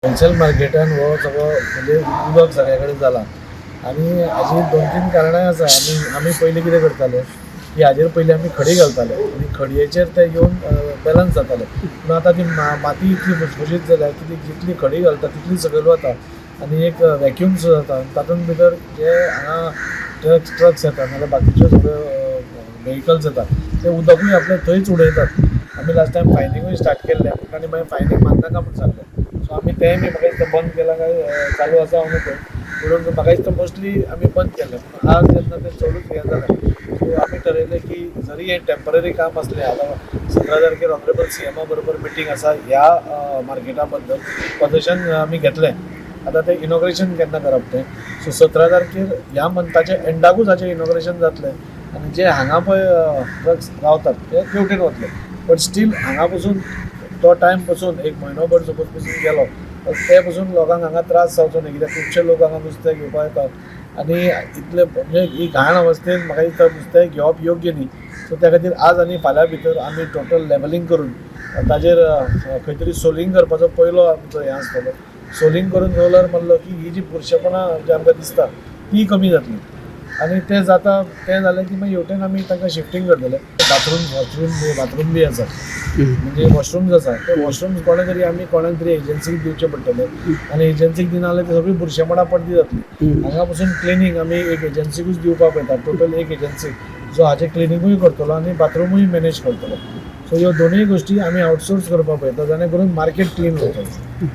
Wholesale मार्केटान हो सगळो म्हणजे उदक सगळे कडेन जाला आनी हाजी 2-3 कारणां आसा. आमी पयलीं कितें करताले की हाजेर पयलीं आमी खडी घालताले आनी खडयेचेर ते येवन बॅलन्स जाताले. पूण आतां ती माती इतली फुसफुशीत जाल्या की जितली खडी घालता तितली सकयल वता आनी एक वॅक्यूम सो जाता. तातूंत भितर जे हांगा ट्रक्स येता नाजाल्यार बाकीच्यो सगळ्यो व्हेहिकल्स येतात ते उदकूय आपलें थंयच उडयतात. आमी लास्ट टायम फायनींगूय स्टार्ट केल्लें पूण तांणी मागीर फायनींग मारनाका म्हूण सांगलें. सो आमी तेंय म्हाका दिसता बंद केलां काय चालू आसा हांव पळय. म्हणून म्हाका दिसता मोस्टली आमी बंद केल्लें. पूण आज जेन्ना तें चडूच हें जालें सो आमी थारयलें की जरी हें टेम्पररी काम आसलें आतां 17 तारखेर ऑनरेबल CMA बरोबर मिटींग आसा ह्या मार्केटा बद्दल पोजिशन आमी घेतलें. आतां तें इनॉग्रेशन केन्ना करप तें सो 17 तारखेर ह्या मंथाच्या एंडाकूच हाचें इनॉग्रेशन जातलें आनी जे हांगा पळय ट्रक्स रावतात ते केवटेन वतले. बट स्टील हांगा पसून तो टायम पसून एक म्हयनोभर सपोज पसून गेलो ते पसून लोकांक हांगा त्रास जावचो न्ही. कित्याक खुबशे लोक हांगा नुस्तें घेवपाक येतात आनी इतले म्हणजे ही घाण अवस्थेन म्हाका दिसता नुस्तें घेवप योग्य न्ही. सो त्या खातीर आज आनी फाल्यां भितर आमी टोटल लेवलिंग करून ताजेर खंय तरी सोलिंग करपाचो पयलो आमचो हें आसतलो. सोलिंग करून रोलर मारलो की ही जी बुरशेपणां जी आमकां दिसता ती कमी जातली आनी तें जाता. तें जालें की मागीर हेवटेन आमी तांकां शिफ्टींग करतले. बाथरूम बी आसा म्हणजे वॉशरूम्स आसा ते वॉशरूम्स कोणाक तरी एजन्सीक दिवचे पडटले आनी एजन्सीक दिना जाल्यार ती सगळी बुरशेपणां पड्डी जातली. हांगा पसून क्लिनींग आमी एक एजन्सीकूच दिवपाक पळयता. टोटल एक एजन्सी जो हाचें क्लिनींगूय करतलो आनी बाथरूमूय मॅनेज करतलो. सो ह्यो दोनूय गोश्टी आमी आउटसोर्स करपाक पळयता जेणे करून मार्केट क्लीन जातलें.